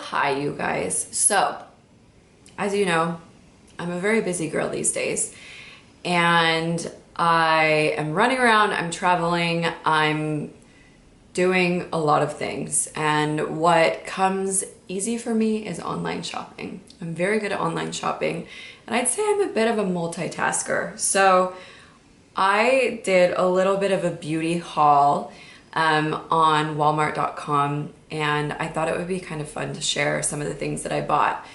Hi you guys. So, as you know, I'm a very busy girl these days and I am running around, I'm traveling, I'm doing a lot of things, and what comes easy for me is online shopping. I'm very good at online shopping, and I'd say I'm a bit of a multitasker. So I did a little bit of a beauty haul on walmart.com, and I thought it would be kind of fun to share some of the things that I bought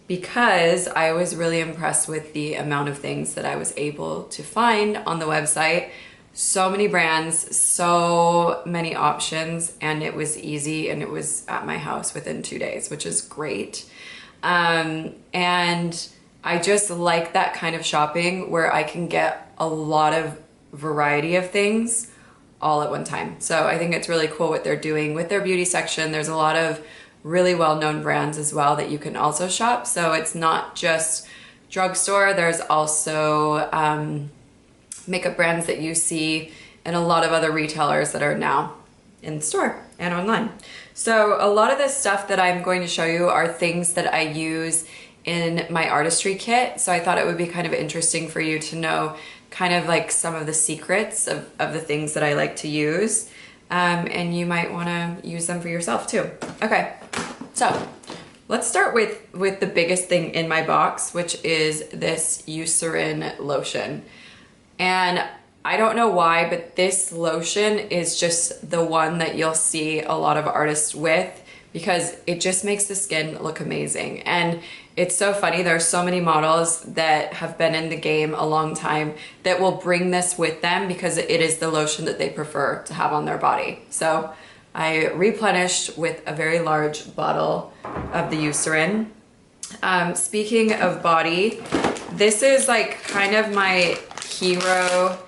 because I was really impressed with the amount of things that I was able to find on the website. So many brands, so many options, and it was easy, and it was at my house within 2 days, which is great. And I just like that kind of shopping where I can get a lot of variety of things all at one time. So I think it's really cool what they're doing with their beauty section. There's a lot of really well-known brands as well that you can also shop. So it's not just drugstore. There's also makeup brands that you see and a lot of other retailers that are now in store and online. So a lot of this stuff that I'm going to show you are things that I use in my artistry kit. So I thought it would be kind of interesting for you to know kind of like some of the secrets of the things that I like to use. And you might want to use them for yourself too. Okay, so let's start with the biggest thing in my box, which is this Eucerin Lotion. And I don't know why, but this lotion is just the one that you'll see a lot of artists with because it just makes the skin look amazing. And it's so funny, there's so many models that have been in the game a long time that will bring this with them because it is the lotion that they prefer to have on their body. So I replenished with a very large bottle of the Eucerin. Speaking of body, this is like kind of my hero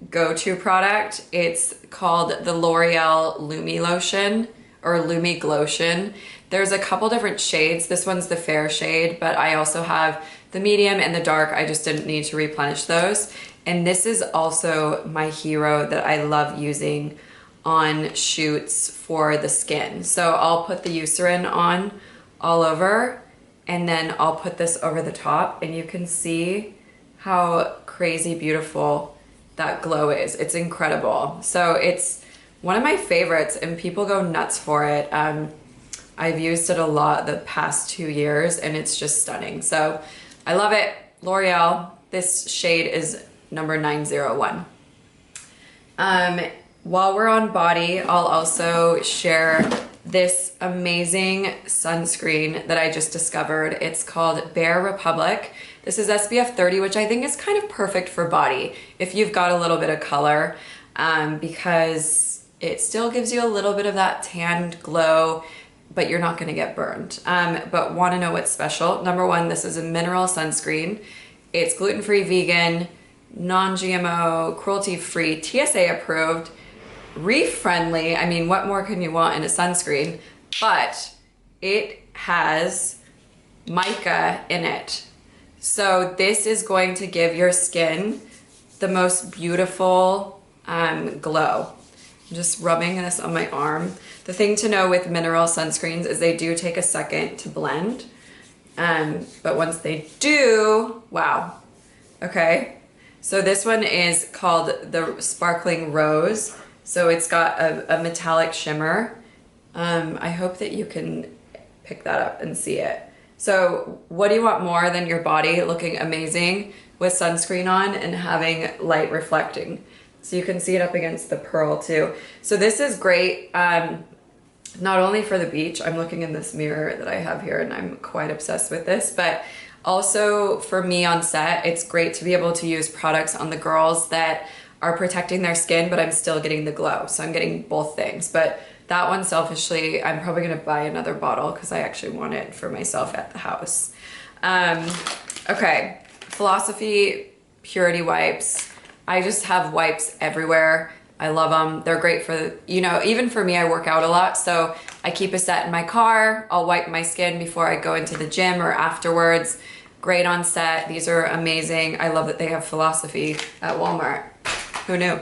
go-to product. It's called the L'Oreal Lumi Lotion or Lumi Glotion. There's a couple different shades. This one's the fair shade, but I also have the medium and the dark. I just didn't need to replenish those. And this is also my hero that I love using on shoots for the skin. So I'll put the Eucerin on all over, and then I'll put this over the top, and you can see how crazy beautiful that glow is. It's incredible. So it's one of my favorites, and people go nuts for it. I've used it a lot the past 2 years, and it's just stunning. So I love it. L'Oreal. This shade is number 901. While we're on body, I'll also share this amazing sunscreen that I just discovered. It's called Bare Republic. This is SPF 30, which I think is kind of perfect for body if you've got a little bit of color, because it still gives you a little bit of that tanned glow, but you're not gonna get burned. But wanna know what's special? Number one, this is a mineral sunscreen. It's gluten-free, vegan, non-GMO, cruelty-free, TSA approved, reef friendly. I mean, what more can you want in a sunscreen? But it has mica in it. So this is going to give your skin the most beautiful glow. I'm just rubbing this on my arm. The thing to know with mineral sunscreens is they do take a second to blend. But once they do, wow. Okay, so this one is called the Sparkling Rose. So it's got a metallic shimmer. I hope that you can pick that up and see it. So what do you want more than your body looking amazing with sunscreen on and having light reflecting? So you can see it up against the pearl too. So this is great, not only for the beach. I'm looking in this mirror that I have here and I'm quite obsessed with this, but also for me on set, it's great to be able to use products on the girls that are protecting their skin, but I'm still getting the glow. So I'm getting both things. But that one, selfishly, I'm probably gonna buy another bottle because I actually want it for myself at the house. Okay, Philosophy Purity Wipes. I just have wipes everywhere. I love them. They're great for, you know, even for me, I work out a lot. So I keep a set in my car. I'll wipe my skin before I go into the gym or afterwards. Great on set. These are amazing. I love that they have Philosophy at Walmart. Who knew?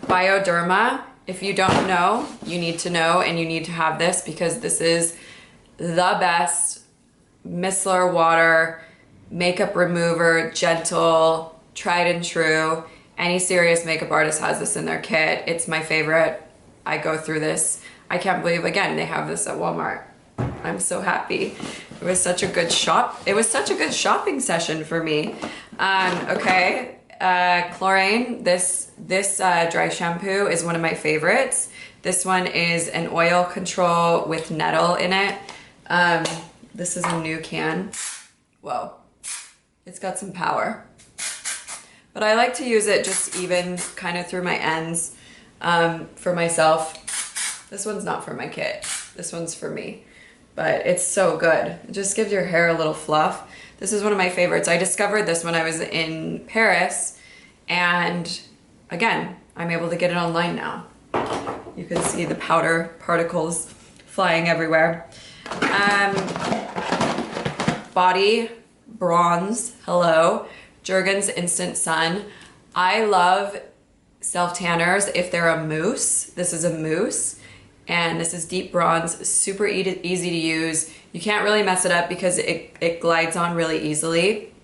Bioderma if you don't know, you need to know, and you need to have this because this is the best micellar water makeup remover, gentle, tried and true. Any serious makeup artist has this in their kit. It's my favorite. I go through this. I can't believe, again, they have this at Walmart. I'm so happy. It was such a good shopping session for me. Okay, Chlorine, this dry shampoo is one of my favorites. This one is an oil control with nettle in it. This is a new can. Whoa, it's got some power. But I like to use it just even kind of through my ends for myself. This one's not for my kit. This one's for me. But it's so good. It just gives your hair a little fluff. This is one of my favorites. I discovered this when I was in Paris, and again, I'm able to get it online now. You can see the powder particles flying everywhere. Body Bronze, hello. Jergens Instant Sun. I love self-tanners if they're a mousse. This is a mousse. And this is deep bronze, super easy to use. You can't really mess it up because it glides on really easily.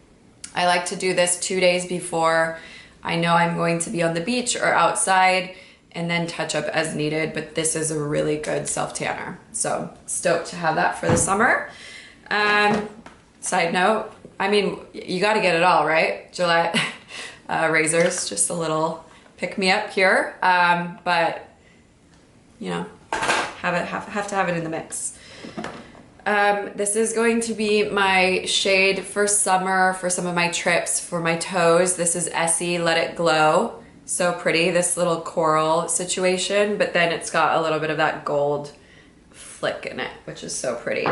I like to do this 2 days before I know I'm going to be on the beach or outside, and then touch up as needed, but this is a really good self-tanner. So stoked to have that for the summer. Side note, I mean, you gotta get it all, right? Gillette Razors, just a little pick-me-up here, but you know, have to have it in the mix. This is going to be my shade for summer for some of my trips for my toes. This is Essie Let It Glow. So pretty, this little coral situation, but then it's got a little bit of that gold flick in it, which is so pretty.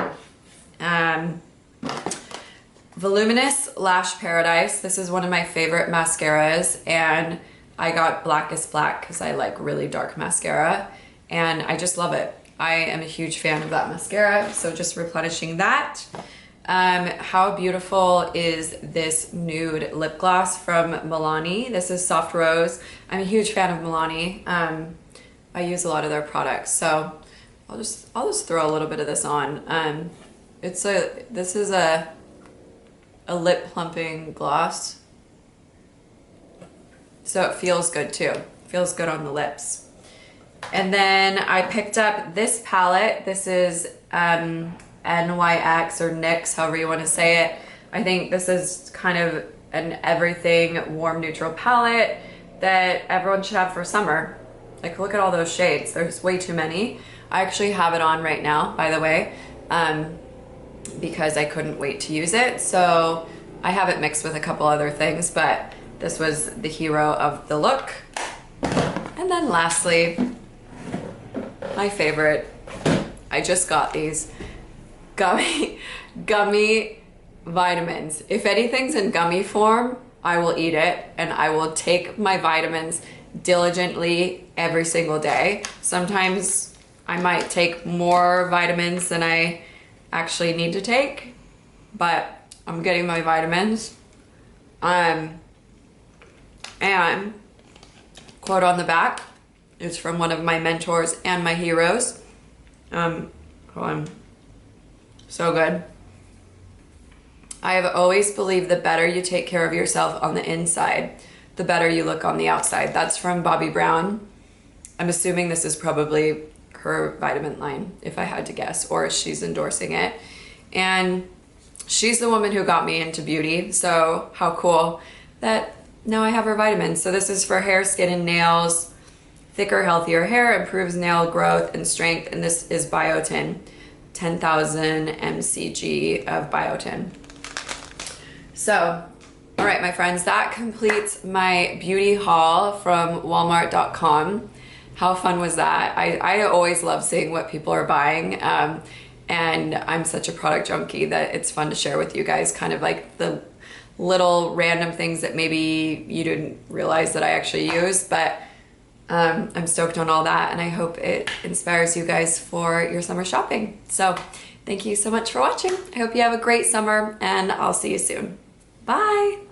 Voluminous Lash Paradise. This is one of my favorite mascaras, and I got Blackest Black because I like really dark mascara, and I just love it. I am a huge fan of that mascara, so just replenishing that. How beautiful is this Nude Lip Gloss from Milani? This is Soft Rose. I'm a huge fan of Milani. I use a lot of their products, so I'll just throw a little bit of this on. This is a lip plumping gloss, so it feels good too. Feels good on the lips. And then I picked up this palette. This is NYX or NYX, however you want to say it. I think this is kind of an everything warm neutral palette that everyone should have for summer. Like, look at all those shades. There's way too many. I actually have it on right now, by the way, because I couldn't wait to use it. So I have it mixed with a couple other things, but this was the hero of the look. And then lastly, my favorite, I just got these gummy vitamins. If anything's in gummy form, I will eat it, and I will take my vitamins diligently every single day. Sometimes I might take more vitamins than I actually need to take, but I'm getting my vitamins. And quote on the back, it's from one of my mentors and my heroes. Hold on. So good. I have always believed the better you take care of yourself on the inside, the better you look on the outside. That's from Bobbi Brown. I'm assuming this is probably her vitamin line, if I had to guess, or she's endorsing it. And she's the woman who got me into beauty, so how cool that now I have her vitamins. So this is for hair, skin, and nails. Thicker, healthier hair improves nail growth and strength, and this is biotin, 10,000 mcg of biotin. So, all right, my friends, that completes my beauty haul from walmart.com. How fun was that? I always love seeing what people are buying, and I'm such a product junkie that it's fun to share with you guys, kind of like the little random things that maybe you didn't realize that I actually use, but I'm stoked on all that, and I hope it inspires you guys for your summer shopping. So thank you so much for watching. I hope you have a great summer, and I'll see you soon. Bye.